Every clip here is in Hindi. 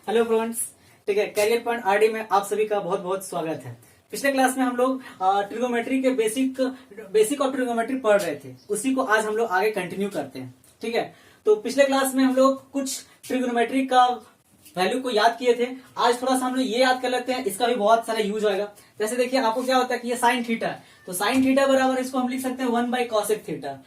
हेलो फ्रेंड्स, ठीक है। करियर पॉइंट आरडी में आप सभी का बहुत बहुत स्वागत है। पिछले क्लास में हम लोग ट्रिगोमेट्री के बेसिक और ट्रिगोमेट्री पढ़ रहे थे, उसी को आज हम लोग आगे कंटिन्यू करते हैं। ठीक है, तो पिछले क्लास में हम लोग कुछ ट्रिगोमेट्री का वैल्यू को याद किए थे। आज थोड़ा सा हम लोग ये याद कर लेते हैं, इसका भी बहुत सारा यूज होगा। जैसे देखिए, आपको क्या होता है कि ये साइन थीटा है, तो साइन थीटा बराबर इसको हम लिख सकते हैं 1/cosec थीटा।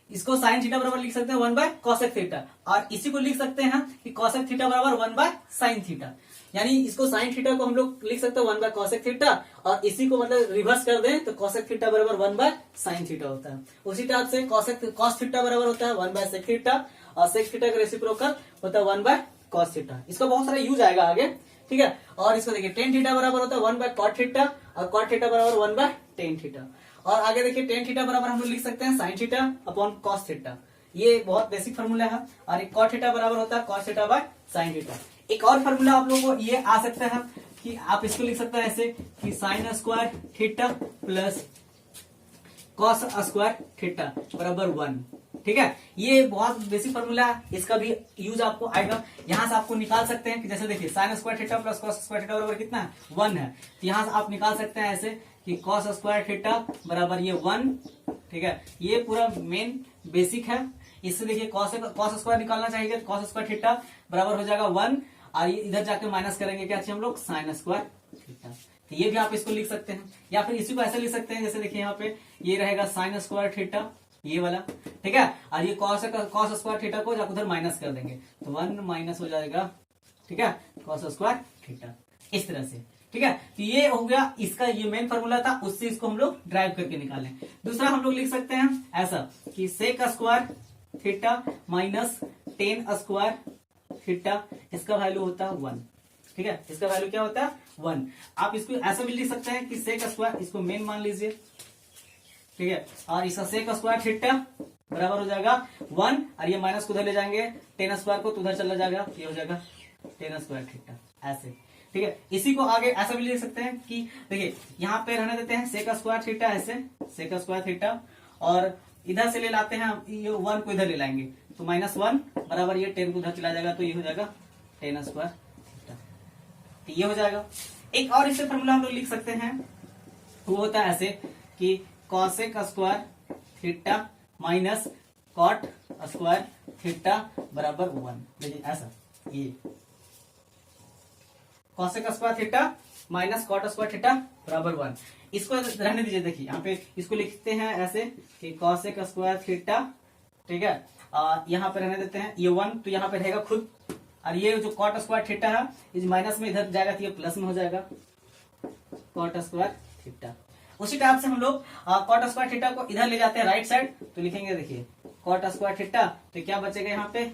इसको साइन थीटा बराबर लिख सकते हैं 1/cosec थीटा, और इसी को लिख सकते हैं कि cosec थीटा बराबर 1/sin थीटा। यानी इसको साइन थीटा को हम लोग लिख सकते हैं 1/cosec थीटा, और इसी को मतलब रिवर्स कर दें तो cosec थीटा बराबर 1/sin थीटा होता है। उसी टाइप से cos थीटा बराबर होता है 1/sec थीटा, और sec थीटा का रेसिप्रोकल होता है 1/cos थीटा। इसका बहुत सारा यूज आएगा आगे, ठीक है। और इसको देखिए, tan थीटा बराबर होता है 1/cot थीटा, और cot थीटा बराबर 1/tan थीटा। और आगे देखिए, tan थीटा बराबर हम लोग लिख सकते हैं sin theta upon cos theta. ये बहुत बेसिक फार्मूला है। और एक cot थीटा बराबर होता है cos theta by sin theta. एक और फार्मूला आप लोगों को ये आ सकता है कि आप इसको लिख सकते हैं ऐसे कि sin square theta plus cos square theta बराबर 1। ठीक है, ये बहुत बेसिक फार्मूला है, इसका भी यूज आपको आएगा। यहां से आपको निकाल सकते हैं कि जैसे देखिए, sin square theta plus cos square theta बराबर कितना है, 1 है। तो यहां से आप निकाल सकते हैं ऐसे कि cos स्क्वायर थीटा बराबर ये 1। ठीक है, ये पूरा मेन बेसिक है। इससे देखिए, cos स्क्वायर निकालना चाहिए तो cos स्क्वायर थीटा बराबर हो जाएगा 1, और ये इधर जाके माइनस करेंगे क्या चाहिए हम लोग, sin स्क्वायर थीटा। तो ये भी आप इसको लिख सकते हैं, या फिर इसी को ऐसे लिख सकते हैं जैसे देखिए यहाँ पे ये रहेगा sin स्क्वायर थीटा, ये वाला। ठीक है, और ये cos स्क्वायर थीटा को जाकर उधर माइनस कर देंगे तो 1 माइनस हो जाएगा। ठीक है, cos स्क्वायर थीटा, इस तरह से। ठीक है, तो ये हो गया, इसका ये मेन फार्मूला था, उससे इसको हम लोग ड्राइव करके निकालें। दूसरा हम लोग लिख सकते हैं ऐसा कि sec square theta minus tan square theta, इसका वैल्यू होता है 1। ठीक है, इसका वैल्यू क्या होता है, 1। आप इसको ऐसा भी लिख सकते हैं कि सेक स्क्वायर, इसको मेन मान लीजिए। ठीक है, और इसका सेक स्क्वायर थीटा बराबर हो जाएगा 1, और ये माइनस को उधर ले जाएंगे, टेन स्क्वायर को तो उधर चला जाएगा, ये हो जाएगा टेन स्क्वायर थीटा, ऐसे। ठीक है, इसी को आगे ऐसा भी लिख सकते हैं कि देखिए, यहाँ पे रहने देते हैं सेक स्क्वायर थीटा, ऐसे सेक स्क्वायर थीटा, और इधर से ले लाते हैं ये 1 को इधर ले लाएंगे तो -1 बराबर ये 10 को उधर चला जाएगा तो ये हो जाएगा टेन स्क्वायर थीटा। तो ये हो जाएगा। एक और इससे फॉर्मूला हम लोग लिख सकते हैं, वो होता है ऐसे कि cosec square theta minus cot square theta बराबर 1। देखिए ऐसा, ये cosec square theta minus cot square theta बराबर 1। इसको रहने दीजिए। देखिए यहाँ पे इसको लिखते हैं ऐसे कि कॉसेक स्क्वायर थीटा, ठीक है, यहाँ पे रहने देते हैं ये 1, तो यहाँ पे रहेगा खुद, और ये जो कॉट स्क्वायर थीटा है इस माइनस में इधर जाएगा तो ये प्लस में हो जाएगा कॉट स्क्वायर थीटा। उसी टाइप से हम लोग कॉट स्क्वायर थीटा को इधर ले जाते हैं राइट साइड, तो लिखेंगे देखिए कॉट स्क्वायर थीटा, तो क्या बचेगा यहाँ पे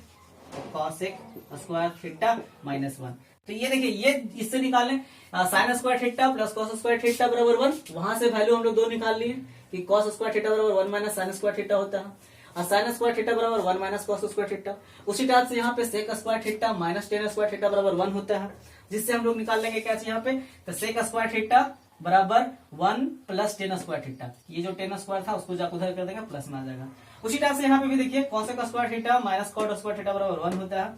कॉसेक स्क्वायर थीटा -1। तो ये देखिए, ये इससे निकालें sine square theta plus cos square theta बराबर 1। वहां से वैल्यू हम लोग 2 निकाल लिए कि कॉस स्क्वायर थीटा बराबर 1 माइनस साइन स्क्वायर थीटा होता है, और साइन स्क्वायर थीटा बराबर 1 माइनस कॉस स्क्वायर थीटा। उसी टाइप से यहाँ पे sec square theta minus tan square theta बराबर 1 होता है, जिससे हम लोग निकाल लेंगे क्या चाहिए यहाँ पे, तो सेक स्क्वायर थीटा बराबर 1 प्लस टेन स्क्वायर थीटा। ये जो टेन स्क्वायर था उसको जाकर उधर कर देंगे, प्लस में आ जाएगा। उसी टाइप से यहाँ पे भी देखिए cosec square theta minus cot square theta बराबर 1 होता है,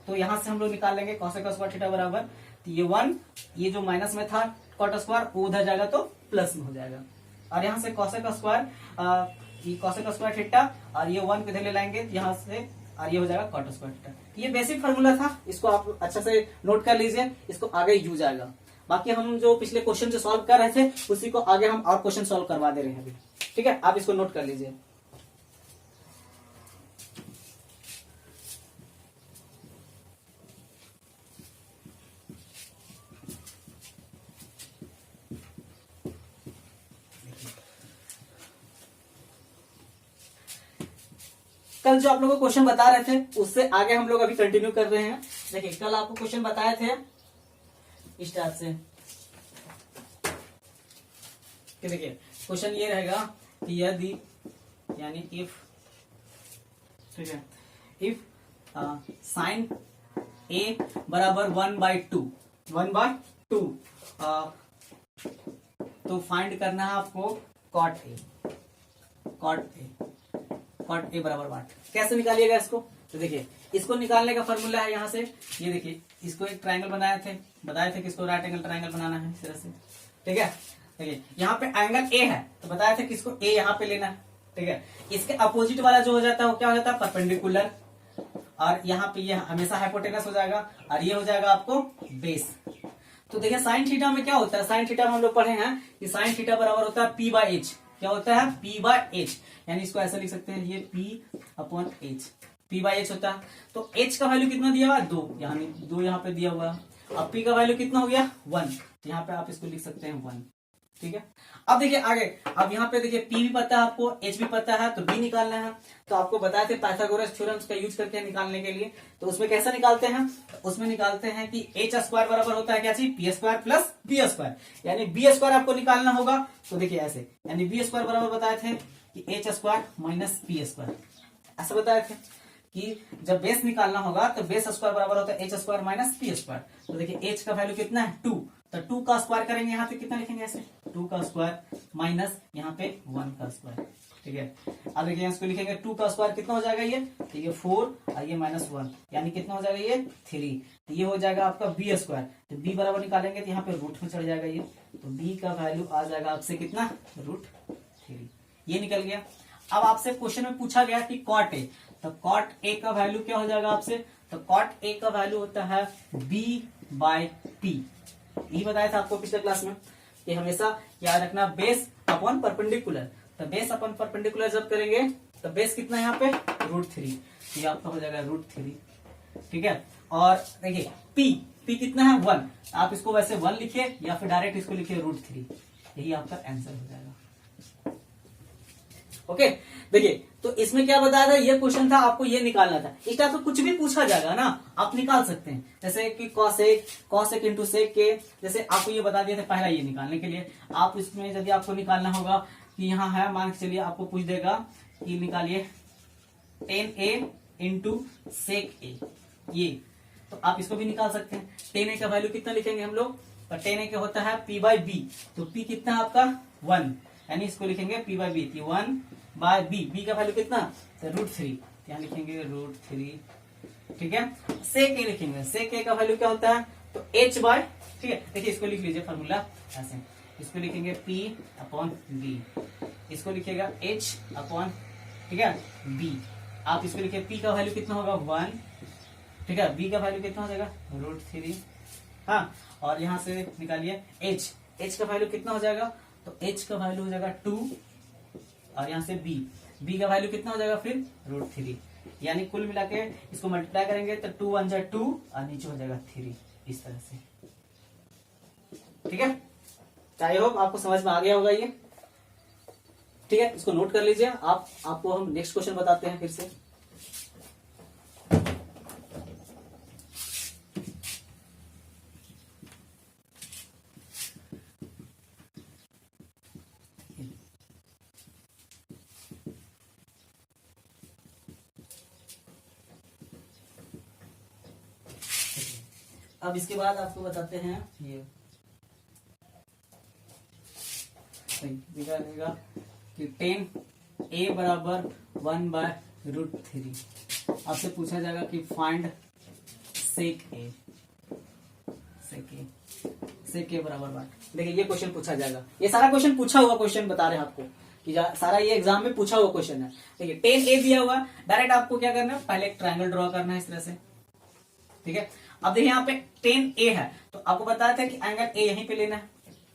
तो यहाँ से हम लोग निकाल लेंगे कॉसेक स्क्वायर थीटा बराबर, तो ये 1, ये जो माइनस में था कॉट स्क्वायर वो उधर जाएगा तो प्लस में हो जाएगा, और यहाँ से कॉसेक स्क्वायर थीटा और ये 1 को इधर ले लाएंगे यहाँ से, और ये हो जाएगा कॉट स्क्वायर थीटा। ये बेसिक फार्मूला था, इसको आप अच्छा से नोट कर लीजिए, इसको आगे यूज आएगा। बाकी हम जो पिछले क्वेश्चन जो सॉल्व कर रहे थे उसी को आगे हम और क्वेश्चन सॉल्व करवा दे रहे हैं अभी। ठीक है, आप इसको नोट कर लीजिए। कल जो आप लोगों को क्वेश्चन बता रहे थे उससे आगे हम लोग अभी कंटिन्यू कर रहे हैं। देखिए, कल आपको क्वेश्चन बताए थे इस टाइप से कि देखिए क्वेश्चन ये रहेगा कि यदि, यानी इफ, ठीक है, इफ साइन ए बराबर 1/2 तो फाइंड करना है आपको कॉट ए बराबर 1। कैसे निकालिएगा इसको, तो देखिए इसको निकालने का फॉर्मूला है यहाँ से, ये देखिए इसको एक ट्रायंगल बताए थे कि इसको राइट एंगल ट्रायंगल बनाना है इस तरह से, ठीक है। देखिए यहाँ पे एंगल ए है तो बताया था कि इसको ए यहाँ पे लेना है, ठीक है। इसके अपोजिट वाला जो हो जाता है वो क्या हो जाता है, परपेंडिकुलर, और यहाँ पे ये हमेशा हाइपोटेनस हो जाएगा और ये हो जाएगा आपको बेस। तो देखिए साइन थीटा में क्या होता है, साइन थीटा में हम लोग पढ़े हैं कि साइन थीटा बराबर होता है पी बाई एच। क्या होता है, पी बाई एच, यानी इसको ऐसा लिख सकते हैं, ये P upon H, P by H होता है। तो एच का वैल्यू कितना दिया हुआ है, 2, यानी 2 यहाँ पे दिया हुआ है। अब पी का वैल्यू कितना हो गया, 1, यहाँ पे आप इसको लिख सकते हैं 1, ठीक है। अब देखिए आगे, अब यहाँ पे देखिए पी भी पता है आपको, एच भी पता है, तो बी निकालना है। तो आपको बताए थे पाइथागोरस थ्योरम का यूज करके निकालने के लिए। तो उसमें कैसा निकालते हैं, उसमें निकालते हैं कि एच स्क्वायर बराबर होता है क्या चीज, P square plus B square, यानी बी स्क्वायर आपको निकालना होगा। तो देखिए ऐसे, यानी बी स्क्वायर बराबर बताए थे कि H square minus P square, ऐसा बताए थे कि जब बेस निकालना होगा तो बेस स्क्वायर बराबर होता है H square minus P square. तो देखिए एच का वैल्यू कितना है, 2, तो 2 का स्क्वायर करेंगे, यहाँ पे कितना लिखेंगे ऐसे, 2 का स्क्वायर माइनस यहाँ पे 1 का स्क्वायर, ठीक है। अब देखिए इसको लिखेंगे 2 का स्क्वायर कितना हो जाएगा ये, तो ये 4 और ये -1, यानी कितना हो जाएगा ये 3, तो ये हो जाएगा आपका बी स्क्वायर। तो बी बराबर निकालेंगे तो यहाँ पे रूट में चढ़ जाएगा ये, तो बी का वैल्यू आ जाएगा आपसे कितना, √3, ये निकल गया। अब आपसे क्वेश्चन में पूछा गया कि कॉट ए, तो कॉट ए का वैल्यू क्या हो जाएगा आपसे, तो कॉट ए का वैल्यू होता है b बाय पी। यही बताया था आपको पिछले क्लास में कि हमेशा याद रखना बेस अपॉन परपेंडिकुलर। तो बेस अपॉन परपेंडिकुलर जब करेंगे तो बेस कितना है यहाँ पे, √3, ये आपका हो जाएगा √3, ठीक है। और देखिए p कितना है 1, आप इसको वैसे 1 लिखिए या फिर डायरेक्ट इसको लिखिए √3, यही आपका आंसर हो जाएगा। ओके देखिए, तो इसमें क्या बताया था, ये क्वेश्चन था आपको ये निकालना था। इस टाइप से कुछ भी पूछा जाएगा ना आप निकाल सकते हैं, जैसे कि कॉसेक इंटू सेक के, जैसे आपको ये बता दिया था पहला ये निकालने के लिए। आप इसमें यदि आपको निकालना होगा कि यहाँ है, मान के चलिए आपको पूछ देगा कि निकालिए tan a इंटू सेक ए, ये तो आप इसको भी निकाल सकते हैं। tan a का वैल्यू कितना लिखेंगे हम लोग, तो tan a का होता है p बाई बी, तो p कितना है आपका 1, यानी इसको लिखेंगे p by B, 1 by B का वैल्यू कितना, तो √3, यहाँ लिखेंगे √3, ठीक है। सेक ए लिखेंगे, सेक ए का वैल्यू क्या होता है, तो h बाय, ठीक है। देखिए इसको लिख लीजिए फॉर्मूला ऐसे, इसको लिखेंगे p अपॉन बी, इसको लिखिएगा h अपॉन, ठीक है, b। आप इसको लिखिए p का वैल्यू कितना होगा 1, ठीक है, b का वैल्यू कितना हो जाएगा √3, हाँ। और यहाँ से निकालिए h का वैल्यू कितना हो जाएगा, तो h का वैल्यू हो जाएगा 2, और यहाँ से b का वैल्यू कितना हो जाएगा फिर √3, यानी कुल मिला के इसको मल्टीप्लाई करेंगे तो 2 1 जा 2 और नीचे हो जाएगा 3, इस तरह से, ठीक है। आई होप आपको समझ में आ गया होगा ये, ठीक है। इसको नोट कर लीजिए आप, आपको हम नेक्स्ट क्वेश्चन बताते हैं फिर से। अब इसके बाद आपको बताते हैं ये रहेगा कि tan a बराबर 1 बाय √3। आपसे पूछा जाएगा कि फाइंड सेक ए, सेक ए बराबर 1। देखिए ये क्वेश्चन पूछा जाएगा, ये सारा क्वेश्चन पूछा हुआ क्वेश्चन बता रहे हैं आपको कि सारा ये एग्जाम में पूछा हुआ क्वेश्चन है। देखिए tan a दिया हुआ, डायरेक्ट आपको क्या करना है, पहले एक ट्रायंगल ड्रॉ करना है इस तरह से, ठीक है। अब देखिए यहाँ पे tan a है, तो आपको बताया था कि एंगल a यहीं पे लेना है,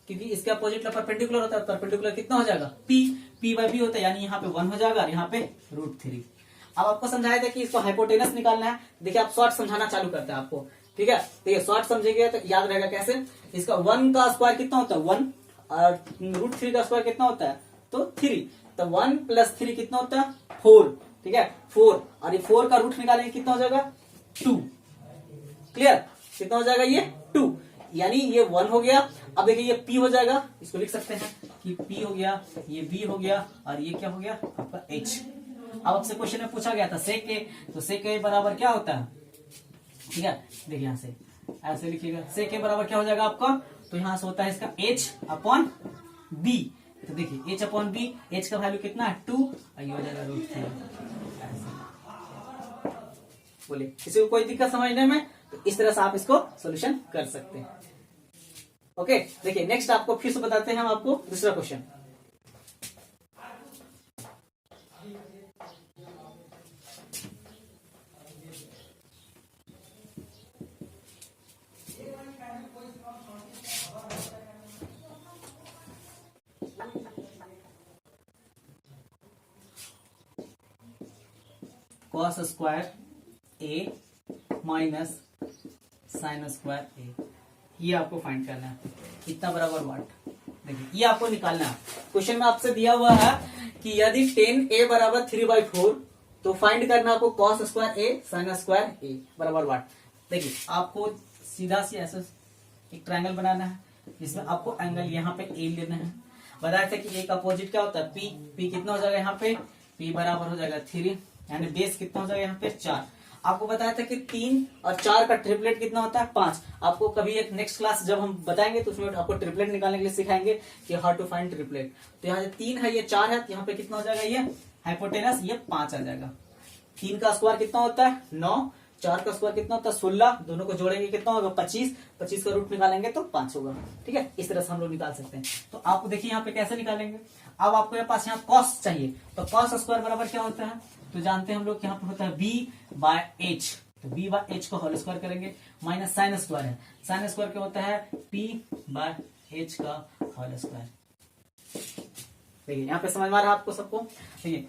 क्योंकि इसके अपोजिट परपेंडिकुलर होता है। परपेंडिकुलर कितना हो जाएगा, p बाई बी होता है, यानी यहाँ पे 1 हो जाएगा और यहाँ पे √3। अब आपको समझाया था कि इसको हाइपोटेनस निकालना है। देखिए आप शॉर्ट समझाना चालू करते हैं आपको, ठीक है। देखिए शॉर्ट समझेंगे तो याद रहेगा कैसे, इसका 1 का स्क्वायर कितना होता है 1, और √3 का स्क्वायर कितना होता है, तो 3, तो 1 + 3 कितना होता है 4, ठीक है 4, और ये 4 का रूट निकालेंगे कितना हो जाएगा 2, क्लियर, कितना हो जाएगा ये 2, यानी ये 1 हो गया। अब देखिए ये p हो जाएगा, इसको लिख सकते हैं कि p हो गया, ये b हो गया, और ये क्या हो गया आपका h। अब आपसे क्वेश्चन में पूछा गया था सेक ए, तो सेक ए बराबर क्या होता है, ठीक है। देखिए यहाँ से ऐसे लिखिएगा, सेक ए बराबर क्या हो जाएगा आपका, तो यहाँ से होता है इसका h अपॉन b। तो देखिए h अपॉन b, h का वैल्यू कितना है 2, और ये हो जाएगा √3, बोलिए, किसी को कोई दिक्कत समझने में? तो इस तरह से आप इसको सोल्यूशन कर सकते हैं। ओके, देखिए नेक्स्ट आपको फिर से बताते हैं हम आपको दूसरा क्वेश्चन। कॉस स्क्वायर ए माइनस साइन स्क्वायर ए, ये आपको फाइंड करना है। इतना बराबर वाट, देखिए ये आपको निकालना है। क्वेश्चन में आपसे दिया हुआ है कि यदि tan a बराबर 3/4 तो फाइंड करना आपको कॉस स्क्वायर ए साइन स्क्वायर ए बराबर वाट। देखिए आपको सीधा सी ऐसे एक ट्रायंगल बनाना है, जिसमें आपको एंगल यहाँ पे ए लेना है। बताया था कि ए का अपोजिट क्या होता है पी। पी कितना हो जाएगा यहाँ पे, पी बराबर हो जाएगा 3, यानी बेस कितना हो जाएगा यहाँ पे 4। आपको बताया था कि 3 और 4 का ट्रिपलेट कितना होता है 5। आपको कभी एक नेक्स्ट क्लास जब हम बताएंगे तो उसमें आपको ट्रिपलेट निकालने के लिए सिखाएंगे कि हाउ टू फाइंड ट्रिपलेट। तो यहाँ 3 है, ये 4 है, तो यहाँ पे कितना हो जाएगा, ये हाइपोटेनस, ये 5 आ जाएगा। 3 का स्क्वायर कितना होता है 9, 4 का स्क्वायर कितना होता है 16, दोनों को जोड़ेंगे कितना होगा 25, 25 का रूट निकालेंगे तो 5 होगा। ठीक है, इस तरह से हम लोग निकाल सकते हैं। तो आपको देखिए यहाँ पे कैसे निकालेंगे। अब आपको यहाँ पास यहाँ कॉस चाहिए, तो कॉस स्क्वायर बराबर क्या होता है, तो जानते हैं हम लोग यहाँ पे होता है b/h, तो b/h को होल स्क्वायर करेंगे, माइनस साइन स्क्वायर है, साइन स्क्वायर क्या होता है p/h का होल स्क्वायर। देखिए यहाँ पे समझ में आ रहा है आपको सबको। देखिए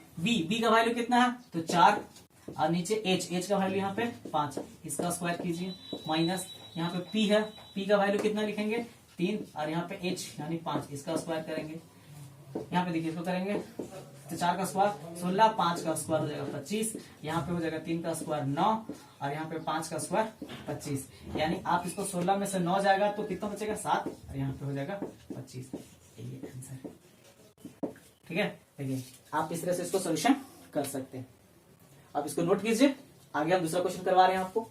b का वैल्यू कितना है तो 4, और नीचे h का वैल्यू यहाँ पे 5, इसका स्क्वायर कीजिए, माइनस यहाँ पे p है, p का वैल्यू कितना लिखेंगे 3, और यहाँ पे h यानी 5, इसका स्क्वायर करेंगे। यहाँ पे देखिए इसको करेंगे तो 4 का स्क्वायर 16, 5 का स्क्वायर हो जाएगा 25, यहाँ पे हो जाएगा 3 का स्क्वायर 9, और यहाँ पे 5 का स्क्वायर 25, यानी आप इसको 16 में से 9 जाएगा तो कितना बचेगा 7, और यहाँ पे हो जाएगा 25। ये आंसर है। ठीक है, देखिए आप इस तरह से इसको सोल्यूशन कर सकते हैं। आप इसको नोट कीजिए, आगे हम दूसरा क्वेश्चन करवा रहे हैं आपको।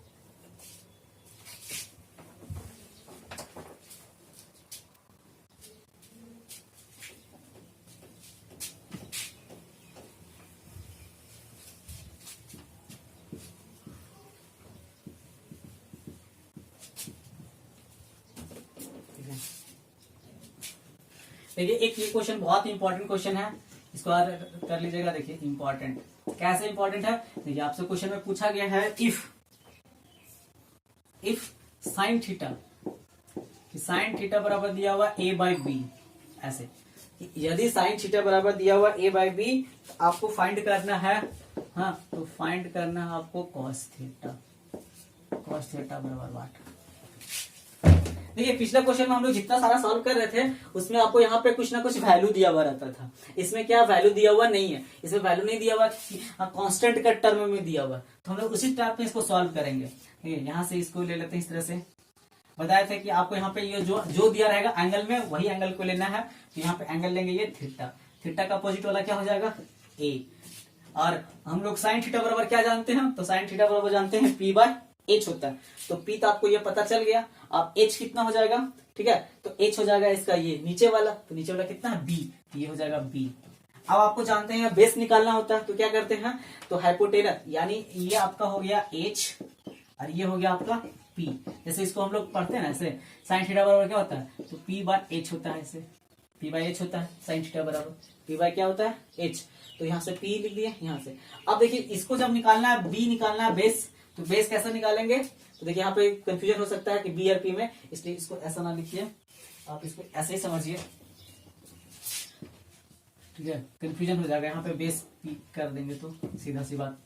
देखिए एक ये क्वेश्चन बहुत इंपॉर्टेंट क्वेश्चन है, इसको कर लीजिएगा। देखिए इंपॉर्टेंट कैसे इंपॉर्टेंट है, देखिए आपसे क्वेश्चन में पूछा गया है if sine theta, sine theta बराबर दिया हुआ a/b, ऐसे यदि साइन थीटा बराबर दिया हुआ a/b तो आपको फाइंड करना है, हाँ तो फाइंड करना है आपको कॉस थीटा बराबर वाट। देखिए पिछले क्वेश्चन में हम लोग जितना सारा सॉल्व कर रहे थे उसमें आपको यहाँ पे कुछ ना कुछ वैल्यू दिया हुआ रहता था। इसमें क्या वैल्यू दिया हुआ नहीं है, इसमें वैल्यू नहीं दिया हुआ, कांस्टेंट का टर्म में दिया हुआ, तो हम लोग उसी टाइप में इसको सॉल्व करेंगे। यहाँ से इसको ले लेते हैं इस तरह से। बताया था कि आपको यहाँ पे ये जो दिया रहेगा एंगल में वही एंगल को लेना है, तो यहाँ पे एंगल लेंगे ये थीटा, थीटा का अपोजिट वाला क्या हो जाएगा ए, और हम लोग साइन थीटा बराबर क्या जानते हैं, तो साइन थीटा बराबर जानते हैं p/h होता है। तो p तो आपको ये पता चल गया, अब h कितना हो जाएगा, ठीक है, तो h हो जाएगा इसका ये नीचे वाला, तो नीचे वाला कितना है b, तो ये हो जाएगा b। अब आपको जानते हैं बेस निकालना होता है, तो क्या करते हैं, तो हाइपोटेनस, यानी ये आपका हो गया h और ये हो गया आपका p। जैसे इसको हम लोग पढ़ते हैं ना ऐसे, साइन थीटा बराबर क्या होता है, तो p/h होता है, ऐसे p/h होता है साइन थीटा बराबर p/ क्या होता है h, तो यहाँ से p लिख दिए यहाँ से। अब देखिए इसको जब निकालना है b निकालना है बेस, तो बेस कैसे निकालेंगे, तो देखिए यहाँ पे कंफ्यूजन हो सकता है कि बी और पी में, इसलिए इसको ऐसा ना लिखिए, आप इसको ऐसे ही समझिए, ठीक है, कंफ्यूजन हो जाएगा। यहाँ पे बेस पी कर देंगे तो सीधा सी बात,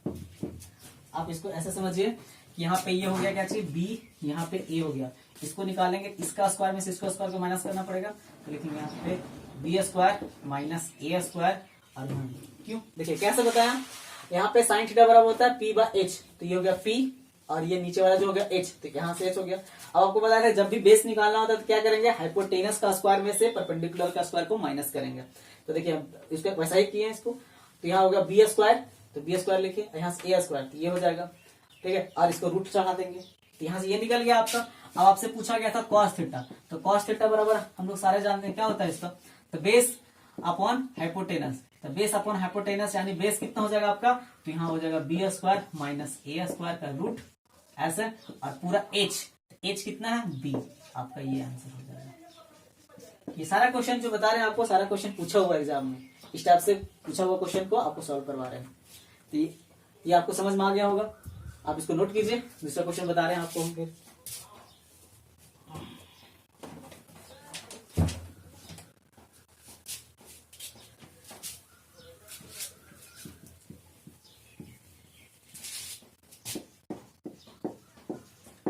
आप इसको ऐसे समझिए कि यहाँ पे ये हो गया क्या चीज बी, यहाँ पे ए हो गया, इसको निकालेंगे, इसका स्क्वायर में से इसको स्क्वायर को माइनस करना पड़ेगा, तो लिखेंगे यहाँ पे बी स्क्वायर माइनस ए स्क्वायर, और क्यों देखिए कैसे बताया, यहाँ पे साइन थीटा बराबर होता है p/h, तो ये हो गया p और ये नीचे वाला जो हो गया h, तो यहाँ से h हो गया। अब आपको पता है जब भी बेस निकालना होता है तो क्या करेंगे, हाइपोटेनस का स्क्वायर में से परपेंडिकुलर का स्क्वायर को माइनस करेंगे। तो देखिए इसको वैसा ही किए इसको, तो यहाँ हो गया बी स्क्वायर, तो बी स्क्वायर लिखिए, यहाँ से ए स्क्वायर, तो ये हो जाएगा, ठीक है, और इसको रूट चढ़ा देंगे, तो यहाँ से ये निकल गया आपका। अब आपसे पूछा गया था कॉस थीटा, तो कॉस थीटा बराबर हम लोग सारे जानते हैं क्या होता है इसका, तो बेस अपॉन हाइपोटेनस। तो बेस अपॉन हाइपोटेनस यानी बेस कितना हो जाएगा आपका, तो यहाँ हो जाएगा बी स्क्वायर माइनस ए स्क्वायर का रूट ऐसे, और पूरा एच कितना है बी, आपका ये आंसर हो जाएगा। ये सारा क्वेश्चन जो बता रहे हैं आपको, सारा क्वेश्चन पूछा हुआ एग्जाम में, इस टाइप से पूछा हुआ क्वेश्चन को आपको सॉल्व करवा रहे हैं। तो ये आपको समझ में आ गया होगा, आप इसको नोट कीजिए। दूसरा क्वेश्चन बता रहे हैं आपको फिर।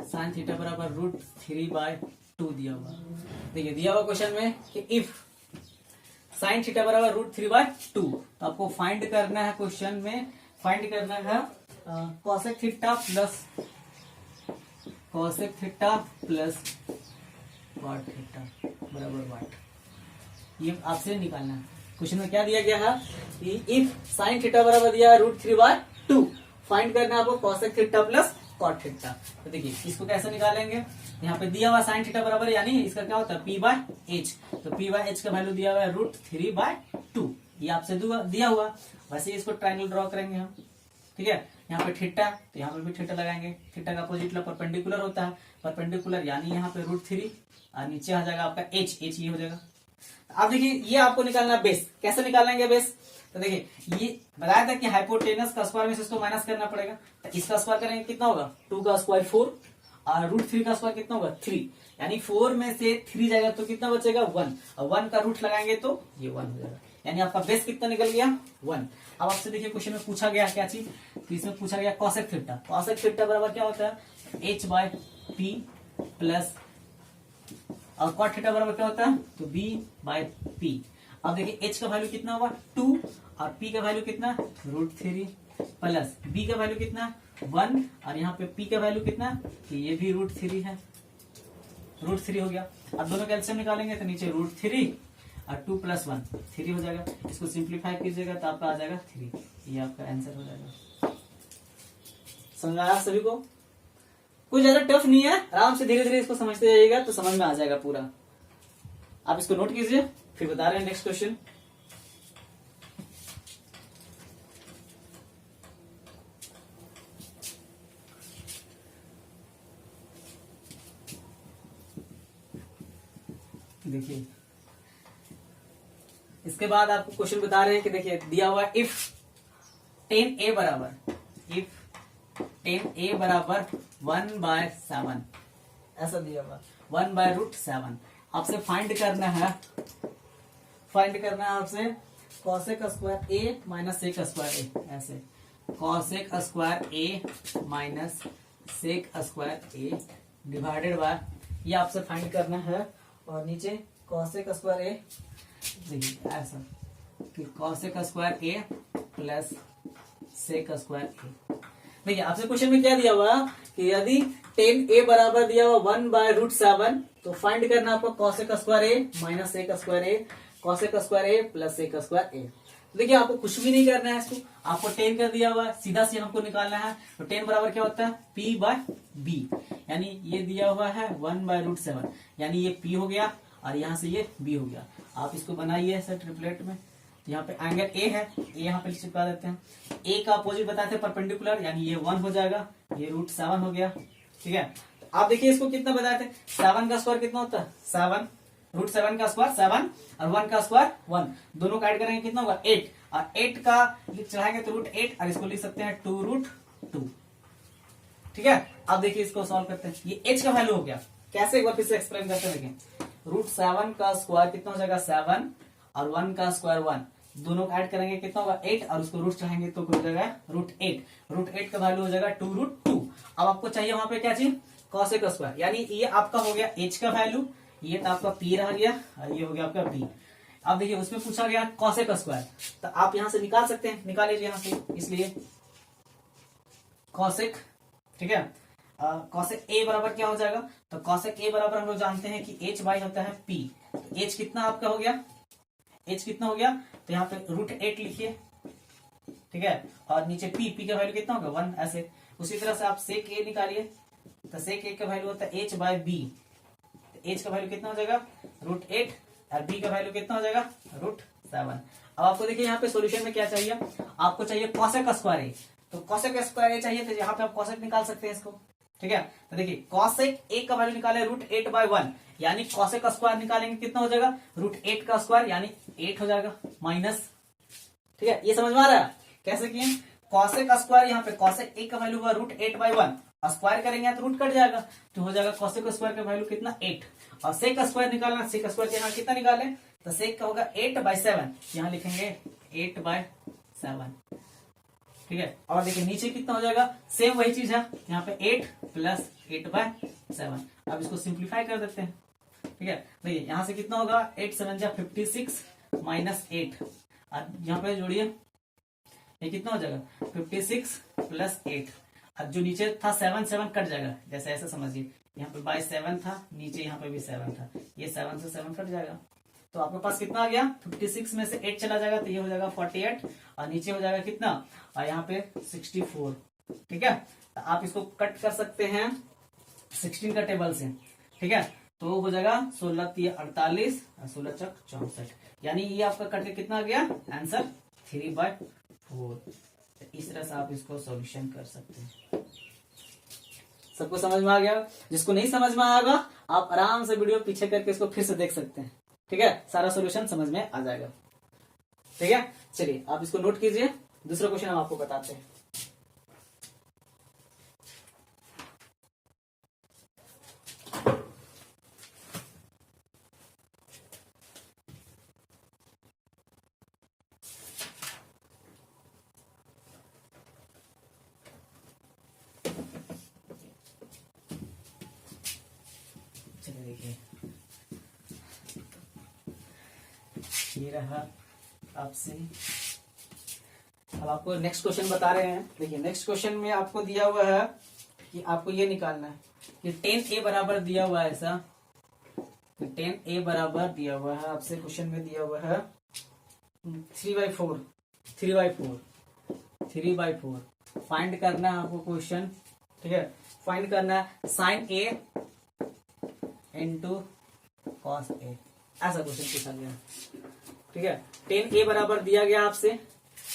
साइन थीटा बराबर √3/2 दिया हुआ। देखिए दिया हुआ क्वेश्चन में कि इफ साइन थीटा बराबर √3/2, तो आपको फाइंड करना है, क्वेश्चन में फाइंड करना है cosec theta plus cot theta बराबर वाट। ये आपसे निकालना है। क्वेश्चन में क्या दिया गया है कि इफ साइन थीटा बराबर दिया है √3/2, फाइंड करना है आपको cosec theta plus cot theta. तो देखिए इसको कैसे निकालेंगे, यहाँ पे दिया हुआ साइन थीटा बराबर यानी इसका क्या होता है p/h, तो p/h का वैल्यू दिया हुआ है √3/2, ये आपसे दिया हुआ। वैसे इसको ट्रायंगल ड्रॉ करेंगे हम, ठीक है। यहाँ पे थीटा, तो यहाँ पे भी थीटा लगाएंगे। थीटा का अपोजिट परपेंडिकुलर होता है, परपेंडिकुलर यानी यहाँ पे √3 और नीचे आ जाएगा आपका h ये हो जाएगा। अब देखिए ये आपको निकालना बेस, कैसे निकालेंगे बेस, तो देखिए ये बताया था कि हाइपोटेनस का स्क्वायर में से इसको माइनस करना पड़ेगा, तो इसका स्क्वायर करेंगे कितना होगा 2 का स्क्वायर 4 और √3 का स्क्वायर कितना होगा 3, यानी 4 में से 3 जाएगा तो कितना बचेगा 1, और 1 का रूट लगाएंगे तो ये 1 हो जाएगा, यानी आपका बेस कितना निकल गया 1। अब आपसे देखिए क्वेश्चन में पूछा गया क्या चीज, तो इसमें पूछा गया कॉसेक थीटा। कॉसेक थीटा बराबर क्या होता है h/p प्लस, और कॉट थीटा बराबर क्या होता है तो b/p। अब देखिए h का वैल्यू कितना होगा 2 और p का वैल्यू कितना √3 प्लस b का वैल्यू कितना 1 और यहाँ पे p का वैल्यू कितना, तो ये भी √3 है, √3 हो गया। अब दोनों कैल्सियम निकालेंगे तो नीचे √3 और 2 + 1 3 हो जाएगा। इसको सिंप्लीफाई कीजिएगा तो आपका आ जाएगा 3, ये आपका आंसर हो जाएगा। समझ आया सभी को, कुछ ज्यादा टफ नहीं है, आराम से धीरे धीरे इसको समझते जाइएगा तो समझ में आ जाएगा पूरा। आप इसको नोट कीजिए, फिर बता रहे हैं नेक्स्ट क्वेश्चन। देखिए इसके बाद आपको क्वेश्चन बता रहे हैं कि देखिए दिया हुआ इफ 10a बराबर 1/7, ऐसा दिया हुआ 1/√7। आपसे फाइंड करना है आपसे cosec square a minus sec square a, ऐसे cosec square a minus sec square a divided by, ये आपसे फाइंड करना है। और नीचे कॉसेक स्क्वायर a, देखिए ऐसा कि cosec square a plus sec square a। देखिए आपसे क्वेश्चन में क्या दिया हुआ कि यदि 10a बराबर दिया हुआ 1/√7, तो फाइंड करना आपको cosec square a minus sec square a, cosec square a plus sec square a। तो देखिए आपको कुछ भी नहीं करना है, इसको आपको 10 कर दिया हुआ, सीधा से हमको निकालना है। तो 10 बराबर क्या होता है p/b, यानी ये दिया हुआ है 1/√7, यानी ये p हो गया और यहाँ से ये b हो गया। आप इसको बनाइए सर ट्रिपलेट में, यहाँ पे एंगल a है, a यहाँ पे चिपका देते हैं। a का अपोजिट बताते हैं परपेंडिकुलर, यानी ये 1 हो जाएगा, ये √7 हो गया, ठीक है। तो आप देखिए इसको कितना बताए थे, 7 का स्क्वायर कितना होता है 7, √7 का स्क्वायर 7 और 1 का स्क्वायर 1, दोनों का ऐड करेंगे कितना होगा 8, और 8 का चढ़ाएंगे तो √8 और इसको लिख सकते हैं 2√2, ठीक है। अब देखिए इसको सॉल्व करते हैं, ये h का वैल्यू हो गया, कैसे एक बार फिर से एक्सप्लेन करते हैं। देखिए √7 का स्क्वायर कितना हो जाएगा 7 और 1 का स्क्वायर 1, दोनों का ऐड करेंगे कितना होगा 8 और उसको रूट चढ़ाएंगे तो हो जाएगा √8 का वैल्यू हो जाएगा 2√2। अब आपको चाहिए वहां पे क्या चीज कॉसेक स्क्वायर, यानी ये आपका हो गया h का वैल्यू, ये तो आपका p रह गया और ये हो गया आपका b। अब देखिए उसमें पूछा गया कॉसेक स्क्वायर, तो आप यहां से निकाल सकते हैं, निकाल लीजिए यहां से, इसलिए कॉसेक, ठीक है। कॉसेक a बराबर क्या हो जाएगा, तो कॉसेक a बराबर हम लोग जानते हैं कि h/, होता है p, तो h कितना आपका हो गया, h कितना हो गया, तो यहाँ पे √8 लिखिए, ठीक है। और नीचे p का वैल्यू कितना होगा 1, ऐसे। उसी तरह से आप सेक a निकालिए, तो सेक a का वैल्यू होता है h/b, तो h का वैल्यू कितना हो जाएगा √8 और b का वैल्यू कितना हो जाएगा √7, 7। अब आपको देखिए यहाँ पे सॉल्यूशन में क्या चाहिए, आपको चाहिए कॉसेक स्क्वायर ए। तो कॉसेक स्क्वायर ए चाहिए, तो यहाँ पे आप कॉसेक निकाल सकते हैं इसको। ठीक है, तो देखिए कॉसेक ए का वैल्यू निकाले √8/1, यानी कॉसेक स्क्वायर निकालेंगे कितना हो जाएगा, √8 का स्क्वायर यानी 8 हो जाएगा माइनस। ठीक है, ये समझ में आ रहा है कैसे किए। कॉसेक स्क्वायर, यहाँ पे कॉसेक ए का वैल्यू हुआ √8/1, स्क्वायर करेंगे तो रूट कट जाएगा, तो हो जाएगा कॉसेक स्क्वायर का वैल्यू कितना 8। और सेक स्क्वायर निकालना, सेक स्क्वायर के यहाँ कितना निकाले, तो सेक का होगा 8/7, यहाँ लिखेंगे 8/7। ठीक है, और देखिए नीचे कितना हो जाएगा, सेम वही चीज है, यहाँ पे 8 + 8/7। अब इसको सिंप्लीफाई कर देते हैं। ठीक है, देखिए यहाँ से कितना होगा, 8 × 7 = 56 - 8, और यहाँ पे जोड़िए, ये कितना हो जाएगा 56 + 8। अब जो नीचे था 7 कट जाएगा, जैसे ऐसे समझिए, यहाँ पे बाय 7 था, नीचे यहाँ पे भी 7 था, ये 7 से 7 कट जाएगा, तो आपके पास कितना आ गया, 56 में से 8 चला जाएगा तो ये हो जाएगा 48, और नीचे हो जाएगा कितना, और यहाँ पे 64। ठीक है, तो आप इसको कट कर सकते हैं 16 का टेबल से। ठीक है, तो हो जाएगा 16 × 3 = 48 और 16 × 4 = 64, यानी ये आपका कट के कितना आ गया आंसर 3/4। इस तरह से आप इसको सॉल्यूशन कर सकते हैं। सबको समझ में आ गया, जिसको नहीं समझ में आएगा आप आराम से वीडियो पीछे करके इसको फिर से देख सकते हैं। ठीक है, सारा सॉल्यूशन समझ में आ जाएगा। ठीक है, चलिए आप इसको नोट कीजिए, दूसरा क्वेश्चन हम आपको बताते हैं। देखिए ये रहा आपसे, अब आपको नेक्स्ट क्वेश्चन बता रहे हैं। देखिए नेक्स्ट क्वेश्चन में आपको दिया हुआ है कि आपको ये निकालना है कि 10a बराबर दिया हुआ है, ऐसा 10a बराबर दिया हुआ है आपसे, क्वेश्चन में दिया हुआ है 3/4 फाइंड करना है आपको क्वेश्चन। ठीक है, फाइंड करना है sin a × cos a, ऐसा क्वेश्चन पूछा गया। ठीक है, 10a बराबर दिया गया आपसे,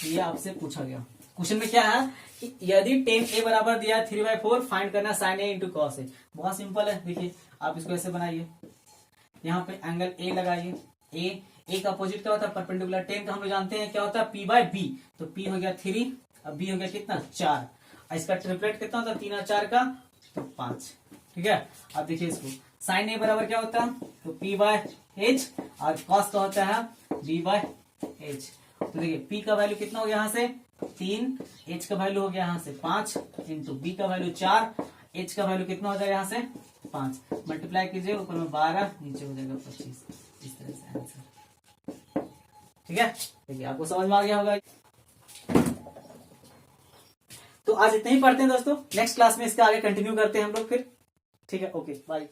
ये आपसे पूछा गया। क्वेश्चन में क्या है कि यदि 10a बराबर दिया है 3/4, फाइंड करना sin a × cos a। बहुत सिंपल है, देखिए आप इसको ऐसे बनाइए, यहाँ पे एंगल a लगाइए, a का अपोजिट क्या होता है परपेंडिकुलर, 10 का हम लोग जानते हैं क्या होता है p/b, तो p हो गया 3, अब b हो गया कितना 4, और इसका ट्रिपलेट कितना होता है 3 और 4 का, तो 5। ठीक है, अब देखिए इसको sin a बराबर क्या होता है, तो p/h, और cos का होता है b/h। तो देखिए p का वैल्यू कितना हो गया यहाँ से 3, h का वैल्यू हो गया यहाँ से 5, इंटू b का वैल्यू 4, h का वैल्यू कितना हो जाएगा यहाँ से 5, मल्टीप्लाई कीजिए, ऊपर में 12, नीचे हो जाएगा 25। इस तरह से आंसर। ठीक है, देखिए आपको समझ में आ गया होगा। तो आज इतना ही पढ़ते हैं दोस्तों, नेक्स्ट क्लास में इसका आगे कंटिन्यू करते हैं हम लोग फिर। ठीक है, ओके बाय।